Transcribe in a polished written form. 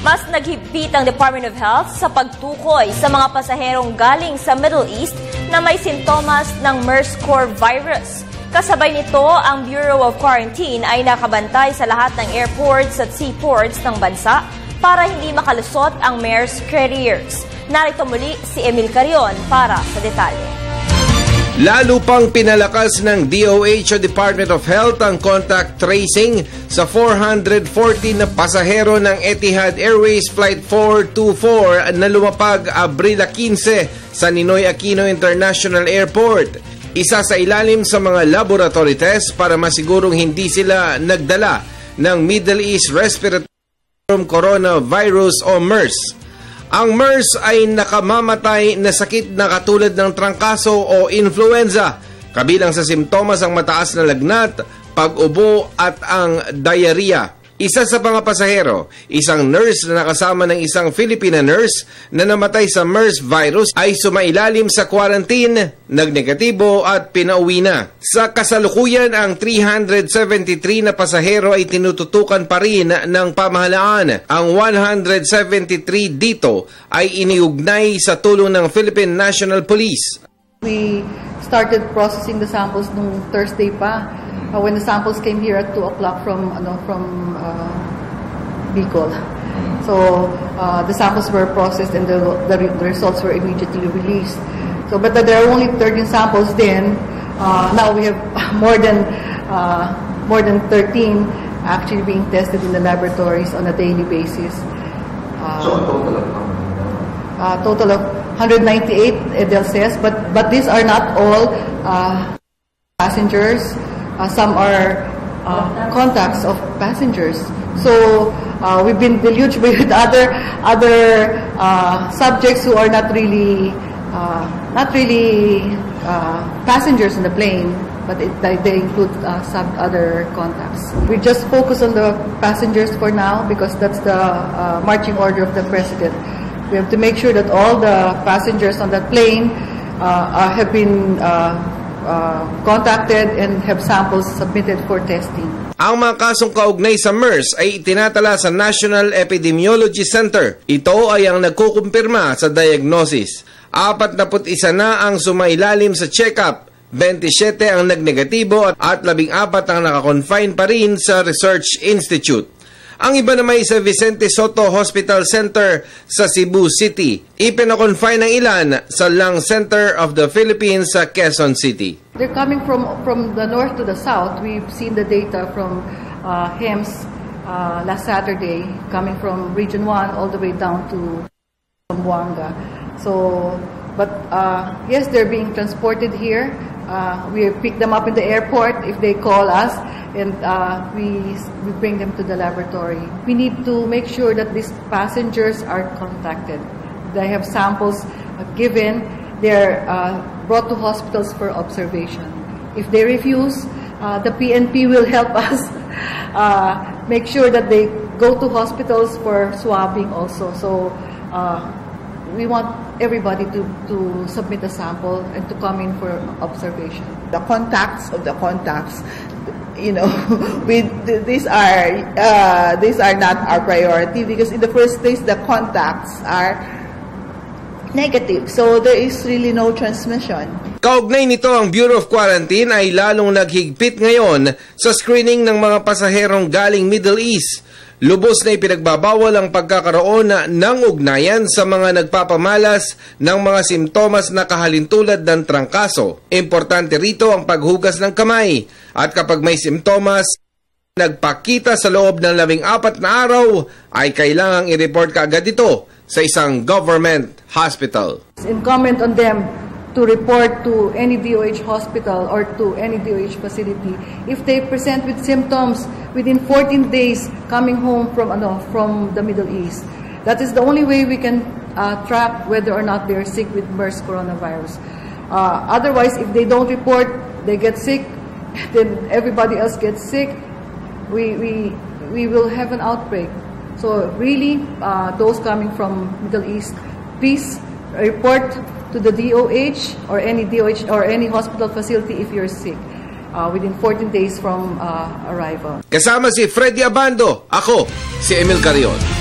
Mas naghigpit ang Department of Health sa pagtukoy sa mga pasaherong galing sa Middle East na may sintomas ng MERS-CoV virus. Kasabay nito, ang Bureau of Quarantine ay nakabantay sa lahat ng airports at seaports ng bansa para hindi makalusot ang MERS carriers. Narito muli si Emil Carion para sa detalye. Lalo pang pinalakas ng DOH o Department of Health ang contact tracing sa 440 na pasahero ng Etihad Airways Flight 424 na lumapag Abril 15 sa Ninoy Aquino International Airport. Isa sa ilalim sa mga laboratory tests para masigurong hindi sila nagdala ng Middle East Respiratory Coronavirus o MERS. Ang MERS ay nakamamatay na sakit na katulad ng trangkaso o influenza. Kabilang sa simptomas ang mataas na lagnat, pag-ubo at ang diarrhea. Isa sa mga pasahero, isang nurse na nakasama ng isang Filipina nurse na namatay sa MERS virus ay sumailalim sa quarantine, nagnegatibo at pinauwi na. Sa kasalukuyan, ang 373 na pasahero ay tinututukan pa rin ng pamahalaan. Ang 173 dito ay iniugnay sa tulong ng Philippine National Police. We started processing the samples nung Thursday pa. When the samples came here at 2 o'clock from Bicol. So the samples were processed and the results were immediately released. So, but there are only 13 samples then. Now we have more than 13 actually being tested in the laboratories on a daily basis. So a total of how many now? Total of 198, Edel says, but these are not all passengers. Some are contacts of passengers. So we've been deluged with other subjects who are not really passengers in the plane, but they include some other contacts. We just focus on the passengers for now because that's the marching order of the president. We have to make sure that all the passengers on that plane have been contacted and have samples submitted for testing. Ang mga kasong kaugnay sa MERS ay itinatala sa National Epidemiology Center. Ito ay ang nagkukumpirma sa diagnosis. 41 na ang sumailalim sa check-up, 27 ang nagnegatibo at 14 ang nakakonfine pa rin sa Research Institute. Ang iba naman sa Vicente Soto Hospital Center sa Cebu City. Ipinakonfine ng ilan sa Lung Center of the Philippines sa Quezon City. They're coming from the north to the south. We've seen the data from HEMS last Saturday, coming from Region 1 all the way down to Zamboanga. So, but yes, they're being transported here. We pick them up in the airport if they call us, and we bring them to the laboratory. We need to make sure that these passengers are contacted. They have samples given. They're brought to hospitals for observation. If they refuse, the PNP will help us make sure that they go to hospitals for swabbing also. So we want everybody to submit a sample and to come in for observation. The contacts of the contacts, you know, these are not our priority because in the first place the contacts are negative, so there is really no transmission. Kaugnay nito, ang Bureau of Quarantine ay lalong naghigpit ngayon sa screening ng mga pasaherong galing Middle East. Lubos na ipinagbabawal ang pagkakaroon ng ugnayan sa mga nagpapamalas ng mga simptomas na kahalintulad ng trangkaso. Importante rito ang paghugas ng kamay at kapag may simptomas nagpakita sa loob ng 14 na araw ay kailangang i-report kaagad ito sa isang government hospital. Incumbent on them to report to any DOH hospital or to any DOH facility if they present with symptoms within 14 days coming home from the Middle East. That is the only way we can track whether or not they are sick with MERS coronavirus. Otherwise, if they don't report, they get sick, then everybody else gets sick, we will have an outbreak. So really, those coming from Middle East, please report to the DOH or any hospital facility if you're sick within 14 days from arrival. Kasama si Freddy Abando, ako si Emil Carion.